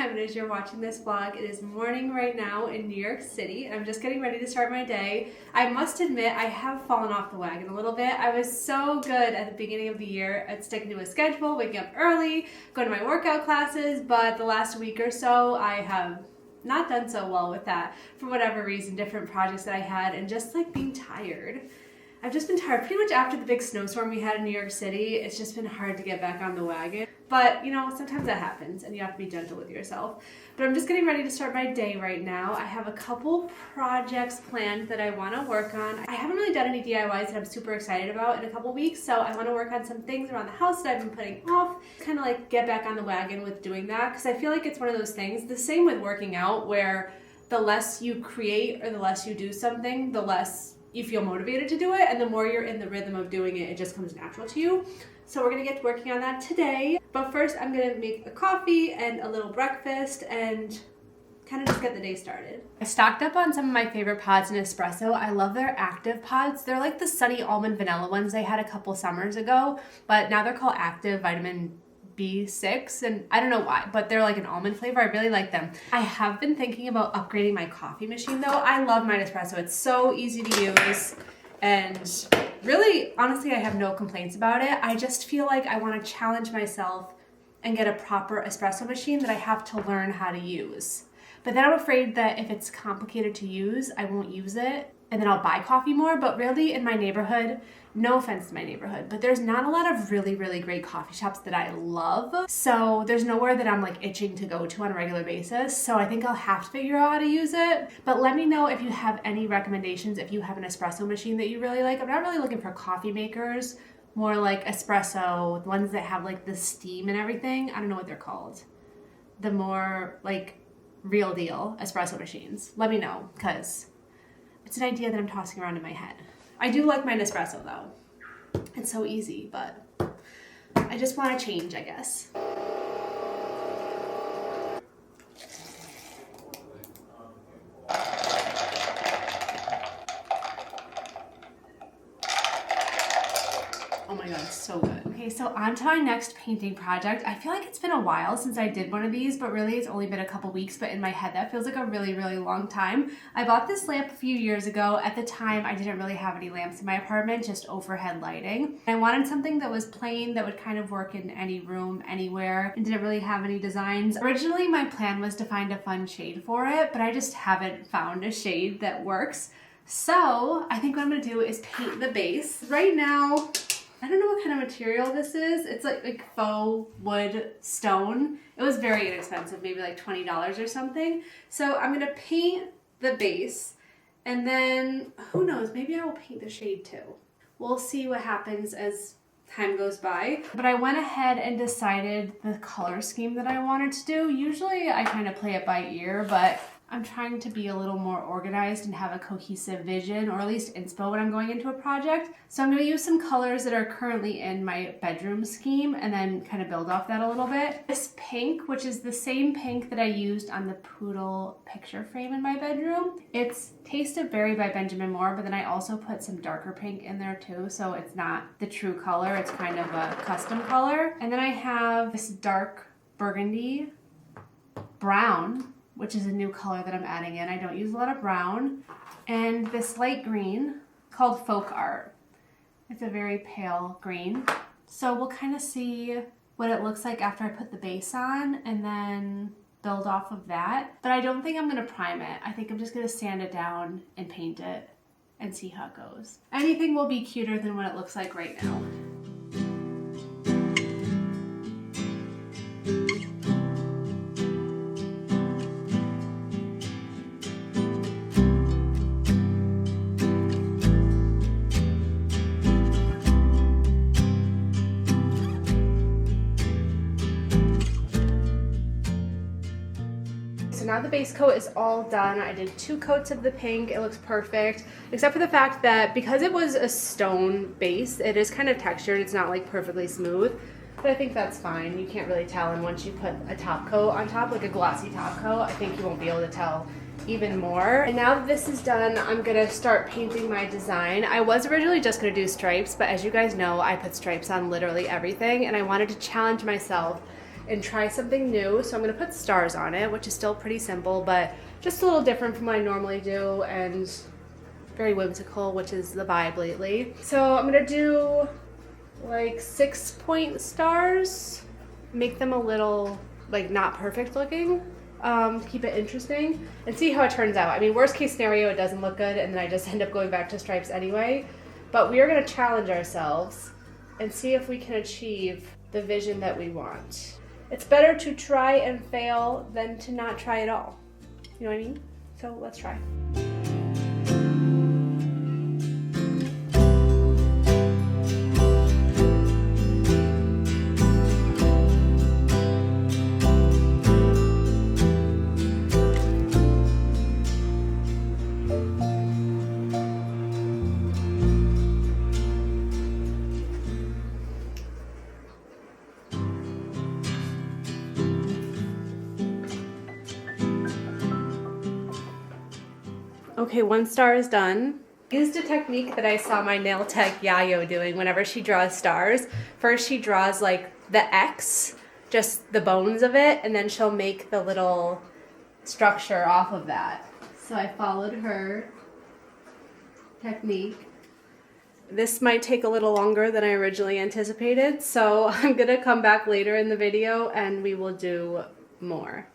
time it is you're watching this vlog. It is morning right now in New York City, and I'm just getting ready to start my day. I must admit, I have fallen off the wagon a little bit. I was so good at the beginning of the year at sticking to a schedule, waking up early, going to my workout classes, but the last week or so, I have not done so well with that for whatever reason, different projects that I had, and just like being tired. I've just been tired. Pretty much after the big snowstorm we had in New York City, it's just been hard to get back on the wagon. But, you know, sometimes that happens and you have to be gentle with yourself. But I'm just getting ready to start my day right now. I have a couple projects planned that I want to work on. I haven't really done any DIYs that I'm super excited about in a couple weeks, so I want to work on some things around the house that I've been putting off. Kind of like get back on the wagon with doing that, because I feel like it's one of those things, the same with working out, where the less you create or the less you do something, the less you feel motivated to do it, and the more you're in the rhythm of doing it, it just comes natural to you. So we're gonna get working on that today. But first, I'm gonna make a coffee and a little breakfast and kind of just get the day started. I stocked up on some of my favorite pods in espresso. I love their active pods. They're like the Sunny Almond Vanilla ones they had a couple summers ago, but now they're called Active Vitamin B6, and I don't know why, but they're like an almond flavor. I really like them. I have been thinking about upgrading my coffee machine though. I love my espresso. It's so easy to use, and really, honestly, I have no complaints about it. I just feel like I want to challenge myself and get a proper espresso machine that I have to learn how to use. But then I'm afraid that if it's complicated to use, I won't use it, and then I'll buy coffee more. But really, in my neighborhood, no offense to my neighborhood, but there's not a lot of really, really great coffee shops that I love. So there's nowhere that I'm like itching to go to on a regular basis. So I think I'll have to figure out how to use it. But let me know if you have any recommendations, if you have an espresso machine that you really like. I'm not really looking for coffee makers, more like espresso, ones that have like the steam and everything. I don't know what they're called. The more like real deal espresso machines. Let me know, because it's an idea that I'm tossing around in my head. I do like my Nespresso though. It's so easy, but I just want to change, I guess. Oh my god, it's so good. Okay, so on to my next painting project. I feel like it's been a while since I did one of these, but really it's only been a couple weeks, but in my head that feels like a really, really long time. I bought this lamp a few years ago. At the time, I didn't really have any lamps in my apartment, just overhead lighting. I wanted something that was plain, that would kind of work in any room, anywhere, and didn't really have any designs. Originally, my plan was to find a fun shade for it, but I just haven't found a shade that works. So I think what I'm gonna do is paint the base. Right now, I don't know what kind of material this is. It's like faux wood stone. It was very inexpensive, maybe like $20 or something. So I'm gonna paint the base, and then who knows, maybe I will paint the shade too. We'll see what happens as time goes by. But I went ahead and decided the color scheme that I wanted to do. Usually I kind of play it by ear, but I'm trying to be a little more organized and have a cohesive vision, or at least inspo when I'm going into a project. So I'm going to use some colors that are currently in my bedroom scheme and then kind of build off that a little bit. This pink, which is the same pink that I used on the poodle picture frame in my bedroom. It's Taste of Berry by Benjamin Moore, but then I also put some darker pink in there too, so it's not the true color, it's kind of a custom color. And then I have this dark burgundy brown, which is a new color that I'm adding in. I don't use a lot of brown. And this light green called Folk Art. It's a very pale green. So we'll kind of see what it looks like after I put the base on and then build off of that. But I don't think I'm gonna prime it. I think I'm just gonna sand it down and paint it and see how it goes. Anything will be cuter than what it looks like right now. Now the base coat is all done. I did 2 coats of the pink. It looks perfect, except for the fact that because it was a stone base, it is kind of textured. It's not like perfectly smooth, but I think that's fine. You can't really tell, and once you put a top coat on top, like a glossy top coat, I think you won't be able to tell even more. And now that this is done, I'm gonna start painting my design. I was originally just gonna do stripes, but as you guys know, I put stripes on literally everything, and I wanted to challenge myself and try something new. So I'm gonna put stars on it, which is still pretty simple, but just a little different from what I normally do and very whimsical, which is the vibe lately. So I'm gonna do like 6-point stars, make them a little like not perfect looking, keep it interesting and see how it turns out. I mean, worst case scenario, it doesn't look good and then I just end up going back to stripes anyway, but we are gonna challenge ourselves and see if we can achieve the vision that we want. It's better to try and fail than to not try at all. You know what I mean? So let's try. Okay, 1 star is done. I used a technique that I saw my nail tech Yayo doing whenever she draws stars. First she draws like the X, just the bones of it, and then she'll make the little structure off of that. So I followed her technique. This might take a little longer than I originally anticipated, so I'm gonna come back later in the video and we will do more.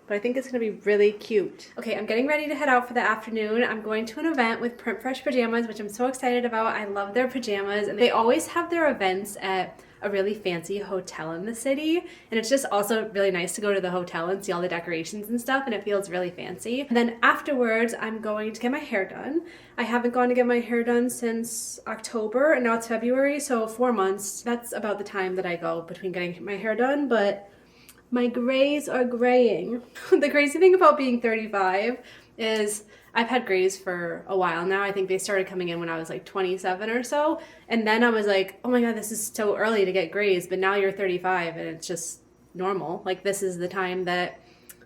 But I think it's gonna be really cute. Okay, I'm getting ready to head out for the afternoon. I'm going to an event with Print Fresh Pajamas, which I'm so excited about. I love their pajamas, and they always have their events at a really fancy hotel in the city, and it's just also really nice to go to the hotel and see all the decorations and stuff, and it feels really fancy. And then afterwards, I'm going to get my hair done. I haven't gone to get my hair done since October, and now it's February, so 4 months. That's about the time that I go between getting my hair done, but my grays are graying. The crazy thing about being 35 is I've had grays for a while now. I think they started coming in when I was like 27 or so. And then I was like, oh my God, this is so early to get grays. But now you're 35 and it's just normal. Like, this is the time that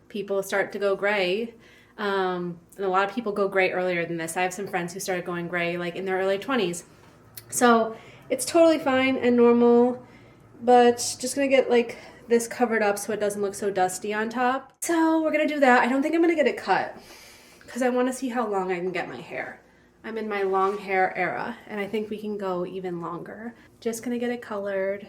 people start to go gray. And a lot of people go gray earlier than this. I have some friends who started going gray like in their early 20s. So it's totally fine and normal, but just gonna get like this covered up so it doesn't look so dusty on top. So we're gonna do that. I don't think I'm gonna get it cut because I want to see how long I can get my hair. I'm in my long hair era and I think we can go even longer. Just gonna get it colored,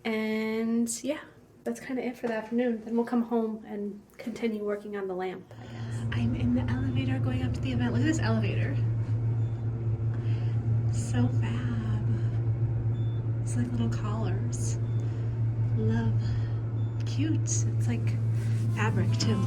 and yeah, that's kind of it for the afternoon. Then we'll come home and continue working on the lamp, I guess. I'm in the elevator going up to the event. Look at this elevator. So fab. It's like little collars. Love. Cute. It's like fabric too.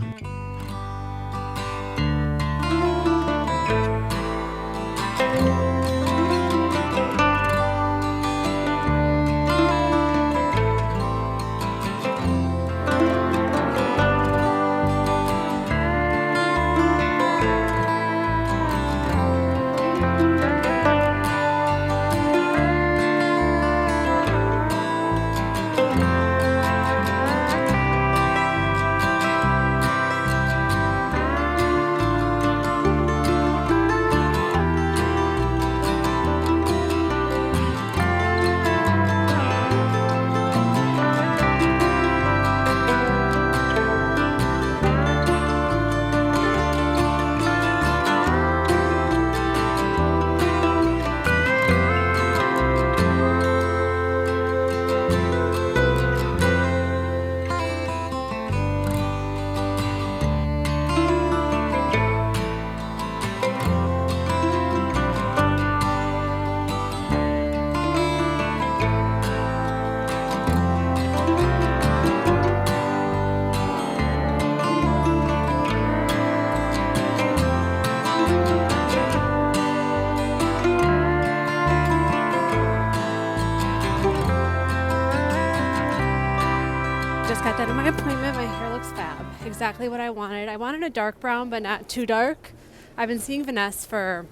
Got done at my appointment. My hair looks fab. Exactly what I wanted. I wanted a dark brown, but not too dark. I've been seeing Vanessa for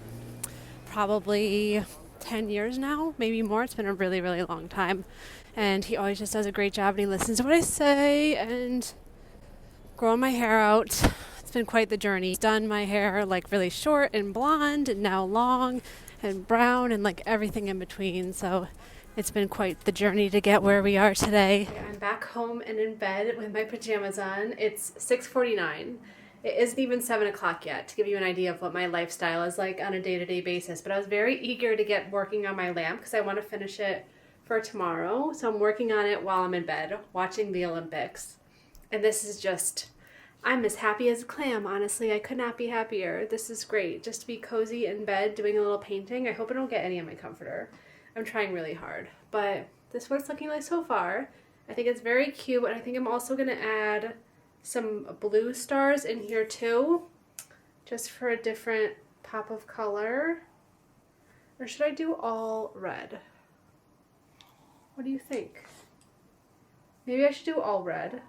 probably 10 years now, maybe more. It's been a really, really long time. And he always just does a great job, and he listens to what I say and growing my hair out. It's been quite the journey. He's done my hair like really short and blonde and now long and brown and like everything in between. So It's been quite the journey to get where we are today. I'm back home and in bed with my pajamas on. It's 6:49. It isn't even 7 o'clock yet, to give you an idea of what my lifestyle is like on a day-to-day basis. But I was very eager to get working on my lamp because I want to finish it for tomorrow. So I'm working on it while I'm in bed, watching the Olympics. And this is just, I'm as happy as a clam, honestly. I could not be happier. This is great. Just to be cozy in bed doing a little painting. I hope I don't get any on my comforter. I'm trying really hard. But this is what it's looking like so far. I think it's very cute, and I think I'm also going to add some blue stars in here too, just for a different pop of color. Or should I do all red? What do you think? Maybe I should do all red.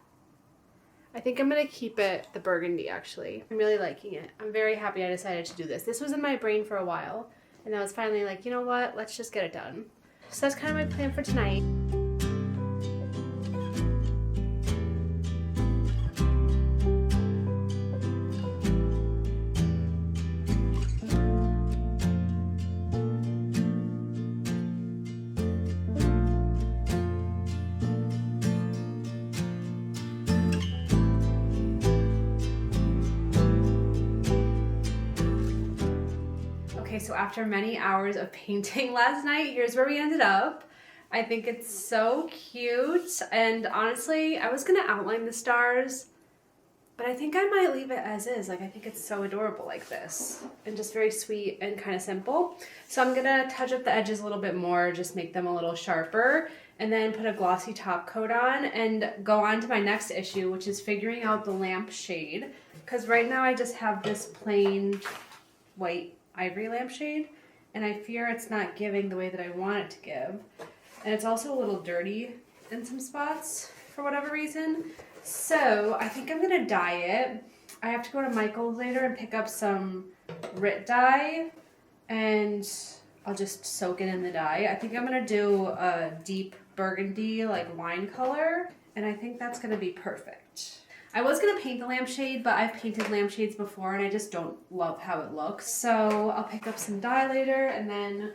I think I'm going to keep it the burgundy, actually. I'm really liking it. I'm very happy I decided to do this. This was in my brain for a while, and I was finally like, you know what? Let's just get it done. So that's kind of my plan for tonight. Okay, so after many hours of painting last night, here's where we ended up. I think it's so cute, and honestly, I was gonna outline the stars, but I think I might leave it as is. Like, I think it's so adorable like this, and just very sweet and kind of simple. So I'm gonna touch up the edges a little bit more, just make them a little sharper, and then put a glossy top coat on and go on to my next issue, which is figuring out the lampshade. Because right now I just have this plain white ivory lampshade, and I fear it's not giving the way that I want it to give. And it's also a little dirty in some spots for whatever reason. So I think I'm gonna dye it. I have to go to Michael's later and pick up some Rit dye, and I'll just soak it in the dye. I think I'm gonna do a deep burgundy, like wine color, and I think that's gonna be perfect. I was going to paint the lampshade, but I've painted lampshades before and I just don't love how it looks. So I'll pick up some dye later and then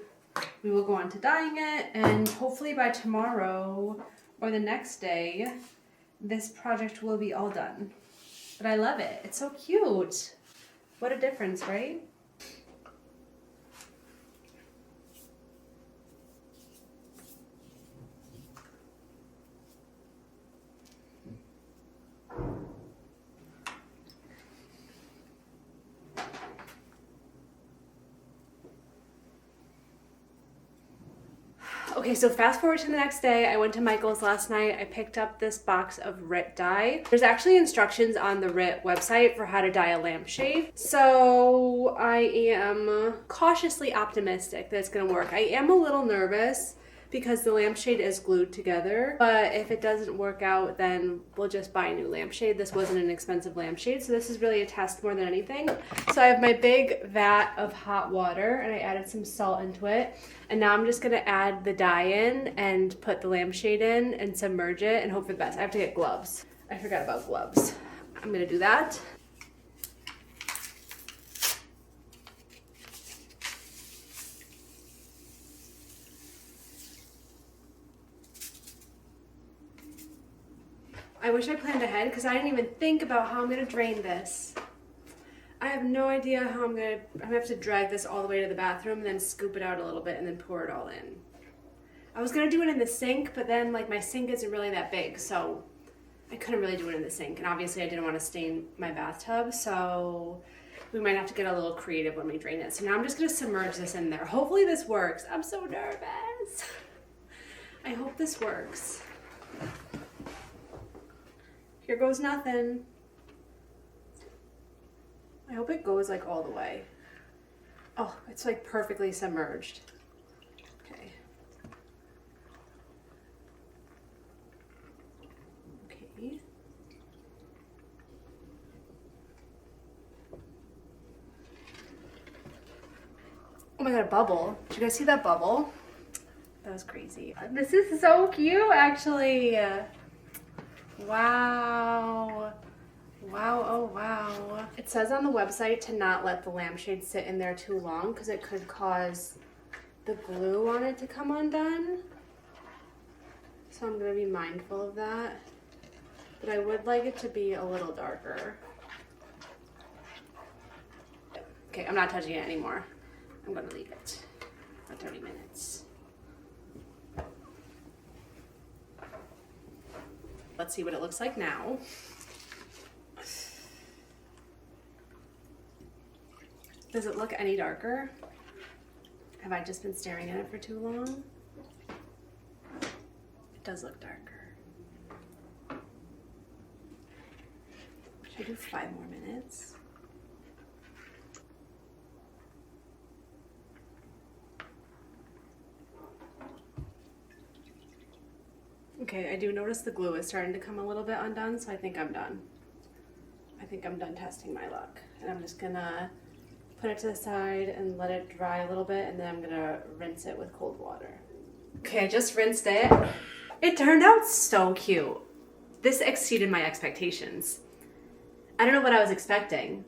we will go on to dyeing it. And hopefully by tomorrow or the next day, this project will be all done. But I love it. It's so cute. What a difference, right? Okay, so fast forward to the next day. I went to Michael's last night. I picked up this box of Rit dye. There's actually instructions on the Rit website for how to dye a lampshade. So I am cautiously optimistic that it's gonna work. I am a little nervous because the lampshade is glued together, but if it doesn't work out, then we'll just buy a new lampshade. This wasn't an expensive lampshade, so this is really a test more than anything. So I have my big vat of hot water, and I added some salt into it, and now I'm just gonna add the dye in and put the lampshade in and submerge it and hope for the best. I have to get gloves. I forgot about gloves. I'm gonna do that. I wish I planned ahead because I didn't even think about how I'm going to drain this. I have no idea how I'm going to have to drag this all the way to the bathroom and then scoop it out a little bit and then pour it all in. I was going to do it in the sink, but then like my sink isn't really that big, so I couldn't really do it in the sink. And obviously I didn't want to stain my bathtub, so we might have to get a little creative when we drain it. So now I'm just going to submerge this in there. Hopefully this works. I'm so nervous. I hope this works. Here goes nothing. I hope it goes like all the way. Oh, it's like perfectly submerged. Okay. Okay. Oh my god, a bubble. Did you guys see that bubble? That was crazy. This is so cute, actually. Wow. Wow, oh wow. It says on the website to not let the lampshade sit in there too long because it could cause the glue on it to come undone. So I'm gonna be mindful of that. But I would like it to be a little darker. Okay, I'm not touching it anymore. I'm gonna leave it for 30 minutes. Let's see what it looks like now. Does it look any darker? Have I just been staring at it for too long? It does look darker. Should I do 5 more minutes? Okay, I do notice the glue is starting to come a little bit undone, so I think I'm done. I think I'm done testing my luck. And I'm just gonna put it to the side and let it dry a little bit, and then I'm gonna rinse it with cold water. Okay, I just rinsed it. It turned out so cute. This exceeded my expectations. I don't know what I was expecting.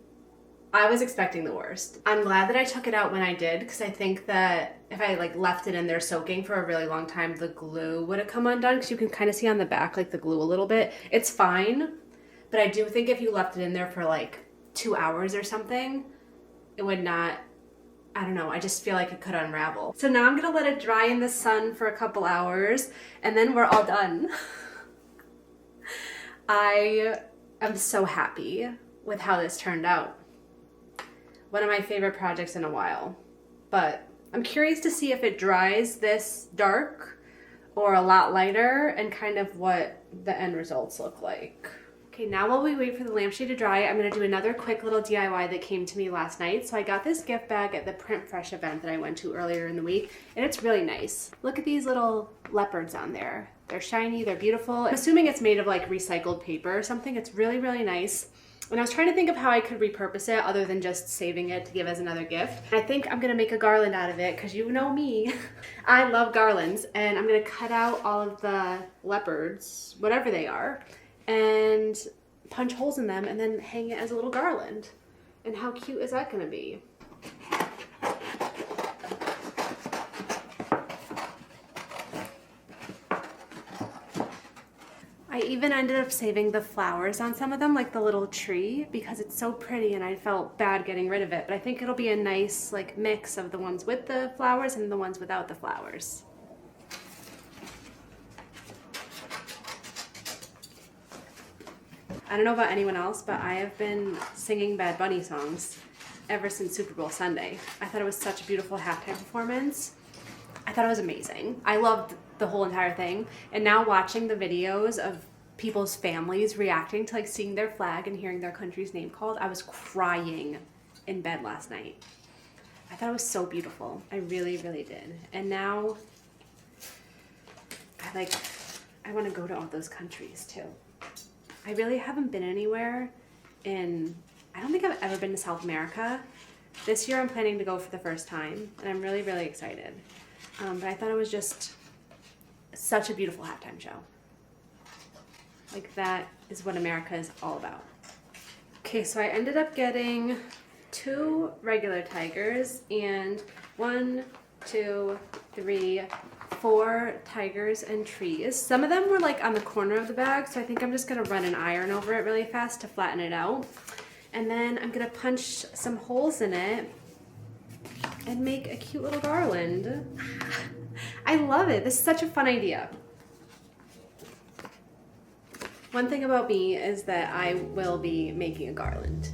I was expecting the worst. I'm glad that I took it out when I did, because I think that if I left it in there soaking for a really long time, the glue would have come undone, because you can kind of see on the back the glue a little bit. It's fine, but I do think if you left it in there for 2 hours or something, it would not, I don't know, I just feel like it could unravel. So now I'm gonna let it dry in the sun for a couple hours, and then we're all done. I am so happy with how this turned out. One of my favorite projects in a while, but I'm curious to see if it dries this dark or a lot lighter, and kind of what the end results look like. Okay, now while we wait for the lampshade to dry, I'm gonna do another quick little DIY that came to me last night. So I got this gift bag at the Print Fresh event that I went to earlier in the week, and it's really nice. Look at these little leopards on there. They're shiny, they're beautiful. I'm assuming it's made of recycled paper or something. It's really, really nice. And I was trying to think of how I could repurpose it other than just saving it to give as another gift. And I think I'm gonna make a garland out of it, because you know me. I love garlands, and I'm gonna cut out all of the leopards, whatever they are, and punch holes in them and then hang it as a little garland. And how cute is that gonna be? I even ended up saving the flowers on some of them, like the little tree, because it's so pretty and I felt bad getting rid of it. But I think it'll be a nice mix of the ones with the flowers and the ones without the flowers. I don't know about anyone else, but I have been singing Bad Bunny songs ever since Super Bowl Sunday. I thought it was such a beautiful halftime performance. I thought it was amazing. I loved the whole entire thing. And now watching the videos of people's families reacting to seeing their flag and hearing their country's name called, I was crying in bed last night. I thought it was so beautiful. I really, really did. And now I want to go to all those countries too. I really haven't been anywhere I don't think I've ever been to South America. This year I'm planning to go for the first time, and I'm really, really excited. But I thought it was just such a beautiful halftime show. That is what America is all about. Okay, so I ended up getting 2 regular tigers and 1, 2, 3, 4 tigers and trees. Some of them were on the corner of the bag, so I think I'm just gonna run an iron over it really fast to flatten it out. And then I'm gonna punch some holes in it and make a cute little garland. I love it. This is such a fun idea. One thing about me is that I will be making a garland.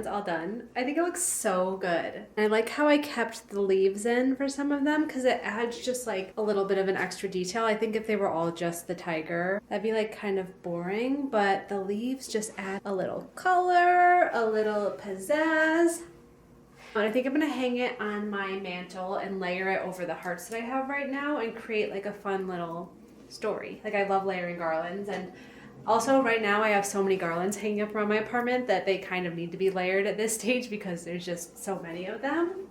All done. I think it looks so good. And I like how I kept the leaves in for some of them, because it adds just a little bit of an extra detail. I think if they were all just the tiger, that'd be kind of boring, but the leaves just add a little color, a little pizzazz. But I think I'm gonna hang it on my mantle and layer it over the hearts that I have right now and create like a fun little story. Like I love layering garlands, and also right now I have so many garlands hanging up around my apartment that they kind of need to be layered at this stage because there's just so many of them.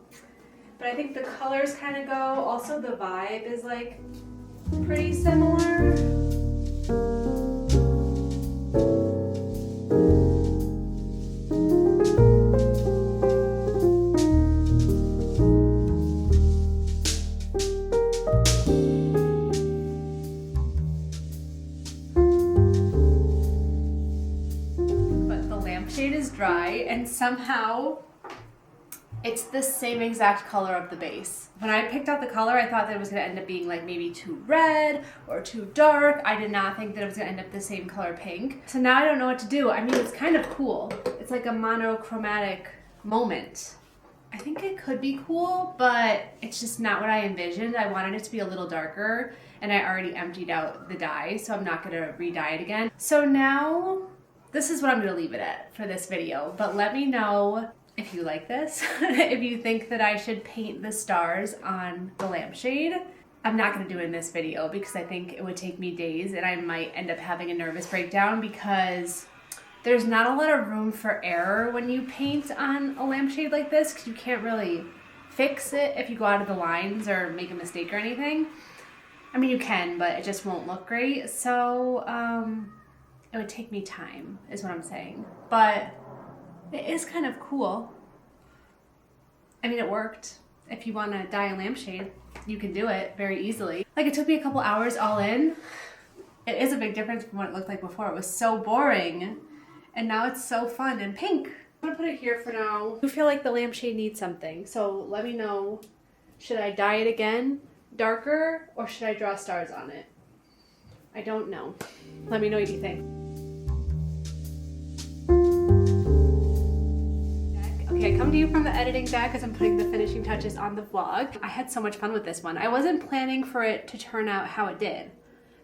But I think the colors kind of go. Also the vibe is like pretty similar. But the lampshade is dry and somehow it's the same exact color of the base. When I picked out the color, I thought that it was going to end up being like maybe too red or too dark. I did not think that it was going to end up the same color pink. So now I don't know what to do. I mean, it's kind of cool. It's like a monochromatic moment. I think it could be cool, but it's just not what I envisioned. I wanted it to be a little darker, and I already emptied out the dye, so I'm not going to re-dye it again. So now, this is what I'm going to leave it at for this video, but let me know if you like this, if you think that I should paint the stars on the lampshade. I'm not going to do it in this video because I think it would take me days and I might end up having a nervous breakdown because there's not a lot of room for error when you paint on a lampshade like this because you can't really fix it if you go out of the lines or make a mistake or anything. I mean, you can, but it just won't look great. So it would take me time is what I'm saying. But it is kind of cool. I mean, it worked. If you want to dye a lampshade, you can do it very easily. Like, it took me a couple hours all in. It is a big difference from what it looked like before. It was so boring, and now it's so fun and pink. I'm gonna put it here for now. I feel like the lampshade needs something, so let me know. Should I dye it again, darker, or should I draw stars on it? I don't know. Let me know what you think. Okay, I come to you from the editing deck as I'm putting the finishing touches on the vlog. I had so much fun with this one. I wasn't planning for it to turn out how it did,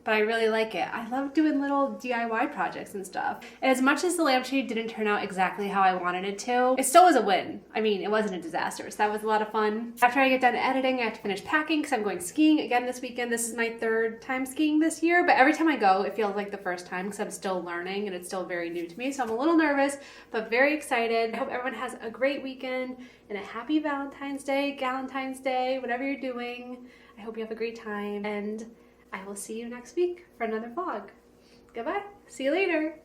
but I really like it. I love doing little DIY projects and stuff. And as much as the lampshade didn't turn out exactly how I wanted it to, it still was a win. I mean, it wasn't a disaster, so that was a lot of fun. After I get done editing, I have to finish packing because I'm going skiing again this weekend. This is my 3rd time skiing this year, but every time I go, it feels like the first time because I'm still learning and it's still very new to me. So I'm a little nervous, but very excited. I hope everyone has a great weekend and a happy Valentine's Day, Galentine's Day, whatever you're doing. I hope you have a great time, and I will see you next week for another vlog. Goodbye. See you later.